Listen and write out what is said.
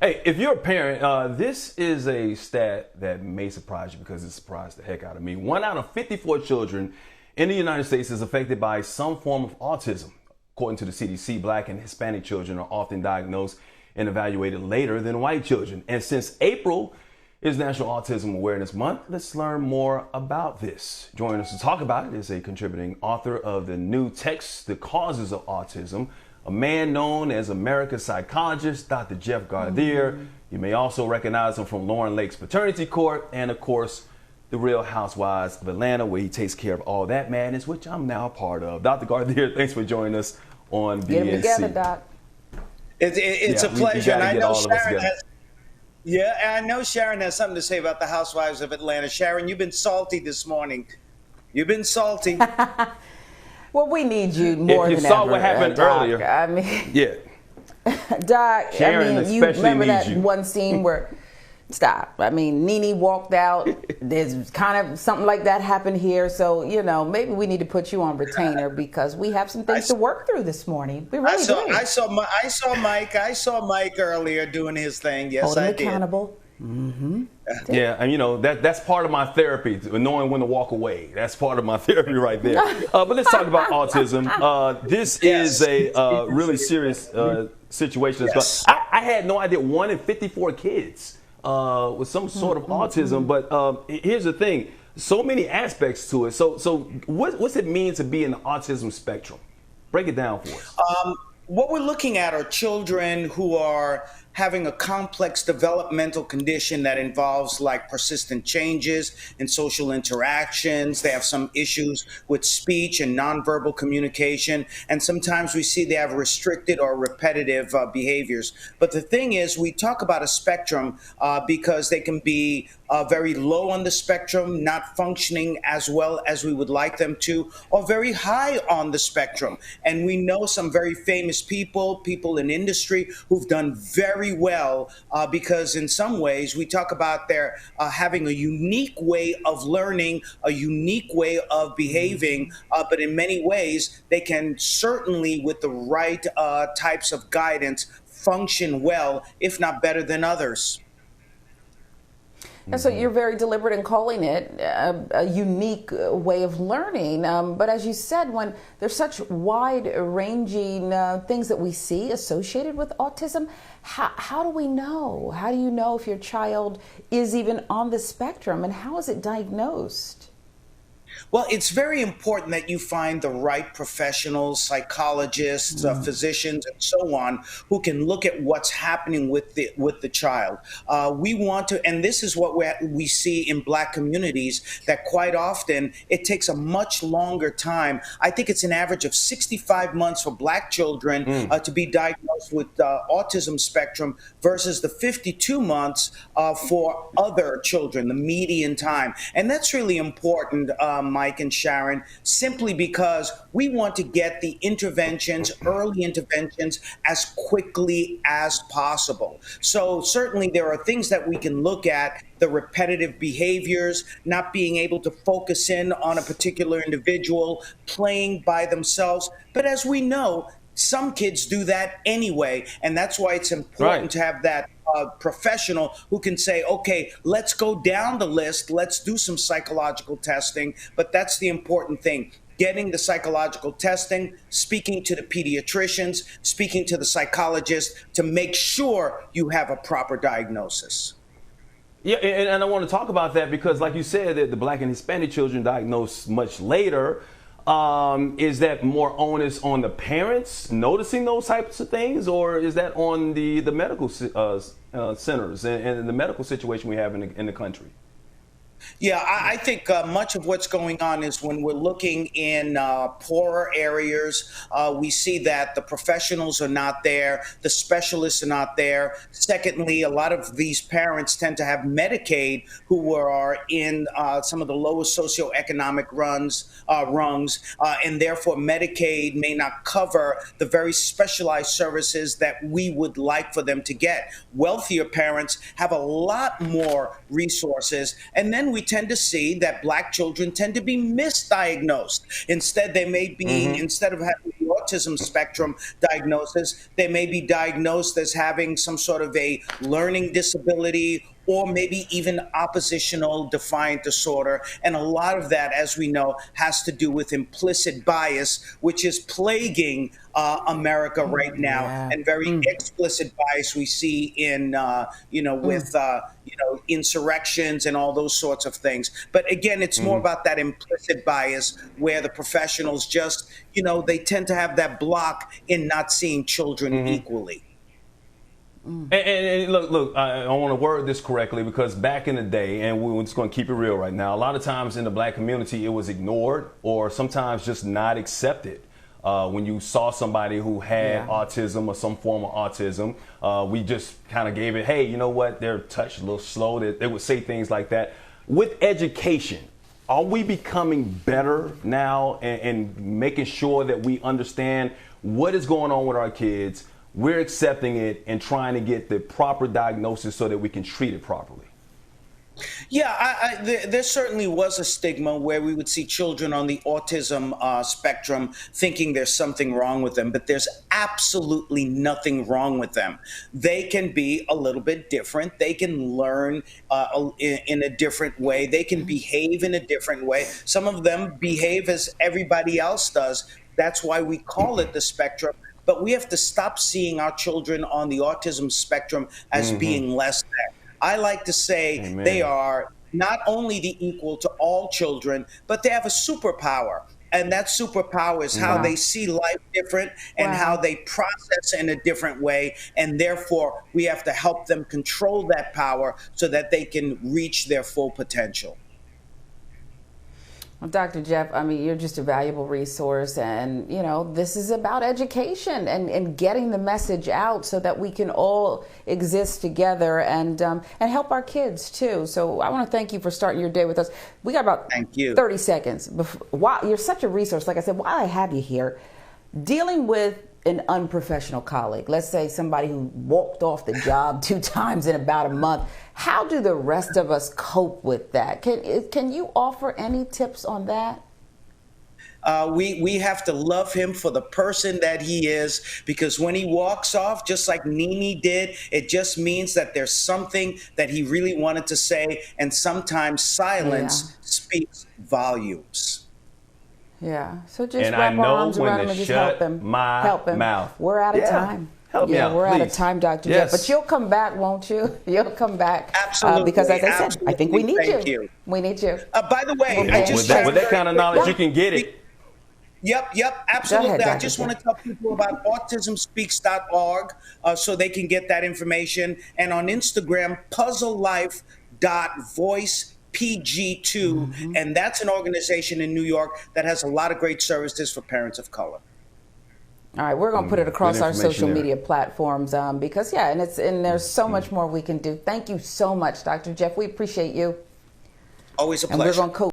Hey, if you're a parent, this is a stat that may surprise you because it surprised the heck out of me. 1 out of 54 children in the United States is affected by some form of autism. According to the CDC, Black and Hispanic children are often diagnosed and evaluated later than white children. And since April is National Autism Awareness Month, let's learn more about this. Joining us to talk about it is a contributing author of the new text, The Causes of Autism, a man known as America's psychologist, Dr. Jeff Gardere. You may also recognize him from Lauren Lake's Paternity Court and, of course, The Real Housewives of Atlanta, where he takes care of all that madness, which I'm now a part of. Dr. Gardere, thanks for joining us on BNC. Get them together, Doc. It's a pleasure. And I know I know Sharon has something to say about the Housewives of Atlanta. Sharon, you've been salty this morning. You've been salty. Well, we need you more than ever. If you saw what happened Doc. earlier. I mean, yeah. Doc, Sharon I mean, you remember that you. one scene where, stop. I mean, Nene walked out. There's kind of something like that happened here. So, you know, maybe we need to put you on retainer because we have some things to work through this morning. We really do. I saw Mike earlier doing his thing. Yes, Hold him I did. accountable. Mm-hmm. Yeah, and you know, that's part of my therapy, knowing when to walk away. That's part of my therapy right there. But let's talk about autism. This is a really serious situation. Yes. I had no idea 1 in 54 kids with some sort of autism. But here's the thing: so many aspects to it. So what's it mean to be in the autism spectrum? Break it down for us. What we're looking at are children who are having a complex developmental condition that involves like persistent changes in social interactions. They have some issues with speech and nonverbal communication. And sometimes we see they have restricted or repetitive behaviors. But the thing is, we talk about a spectrum because they can be very low on the spectrum, not functioning as well as we would like them to, or very high on the spectrum. And we know some very famous people in industry who've done very well because in some ways we talk about their having a unique way of learning, a unique way of behaving, but in many ways they can certainly, with the right types of guidance, function well, if not better than others. And so you're very deliberate in calling it a unique way of learning. But as you said, when there's such wide-ranging things that we see associated with autism, how do we know? How do you know if your child is even on the spectrum, and how is it diagnosed? Well, it's very important that you find the right professionals, psychologists, physicians, and so on, who can look at what's happening with the child. We want to, and this is what we see in Black communities, that quite often it takes a much longer time. I think it's an average of 65 months for Black children to be diagnosed with autism spectrum versus the 52 months for other children, the median time. And that's really important, Mike and Sharon, simply because we want to get the interventions, early interventions, as quickly as possible. So certainly there are things that we can look at, the repetitive behaviors, not being able to focus in on a particular individual, playing by themselves. But as we know, some kids do that anyway, and that's why it's important to have that professional who can say, okay, let's go down the list, let's do some psychological testing. But that's the important thing: getting the psychological testing, speaking to the pediatricians, speaking to the psychologist to make sure you have a proper diagnosis. Yeah, and I want to talk about that because, like you said, that the Black and Hispanic children diagnosed much later. Is that more onus on the parents noticing those types of things, or is that on the medical centers and the medical situation we have in the country? Yeah, I think much of what's going on is when we're looking in poorer areas, we see that the professionals are not there, the specialists are not there. Secondly, a lot of these parents tend to have Medicaid who are in some of the lowest socioeconomic rungs, and therefore Medicaid may not cover the very specialized services that we would like for them to get. Wealthier parents have a lot more resources, and then we tend to see that Black children tend to be misdiagnosed. Instead, they may be, instead of having the autism spectrum diagnosis. They may be diagnosed as having some sort of a learning disability, or maybe even oppositional defiant disorder. And a lot of that, as we know, has to do with implicit bias, which is plaguing America right now, and very explicit bias we see in, with, insurrections and all those sorts of things. But again, it's more about that implicit bias where the professionals just, they tend to have that block in not seeing children equally. And look, I want to word this correctly, because back in the day, and we're just going to keep it real right now, a lot of times in the black community, it was ignored or sometimes just not accepted. When you saw somebody who had autism or some form of autism, we just kind of gave it, hey, you know what, they're touched a little slow. They would say things like that. With education, are we becoming better now and making sure that we understand what is going on with our kids? We're accepting it and trying to get the proper diagnosis so that we can treat it properly. Yeah, there certainly was a stigma where we would see children on the autism spectrum thinking there's something wrong with them, but there's absolutely nothing wrong with them. They can be a little bit different. They can learn in a different way. They can behave in a different way. Some of them behave as everybody else does. That's why we call it the spectrum. But we have to stop seeing our children on the autism spectrum as being less than. I like to say they are not only the equal to all children, but they have a superpower. And that superpower is how they see life different and how they process in a different way. And therefore, we have to help them control that power so that they can reach their full potential. Well, Dr. Jeff, I mean, you're just a valuable resource, and, this is about education and getting the message out so that we can all exist together and help our kids too. So I want to thank you for starting your day with us. We got about 30 seconds. You're such a resource. Like I said, while I have you here, dealing with an unprofessional colleague, let's say somebody who walked off the job 2 times in about a month, how do the rest of us cope with that? Can you offer any tips on that? We have to love him for the person that he is, because when he walks off, just like Nene did, it just means that there's something that he really wanted to say, and sometimes silence speaks volumes. Yeah, so just wrap our arms around him and just help him. Mouth. We're out of time. Help me out, we're please. Out of time, Dr. Jeff. But you'll come back, won't you? You'll come back. Absolutely. Because as I said, I think we need Thank you. We need you. By the way, with that kind of knowledge, you can get it. Yep, absolutely. Ahead, I just want to tell people about autismspeaks.org so they can get that information. And on Instagram, puzzlelife.voicepg2. And that's an organization in New York that has a lot of great services for parents of color. All right, we're going to put it across our social media platforms because, and there's so much more we can do. Thank you so much, Dr. Jeff. We appreciate you. Always a pleasure. And we're going to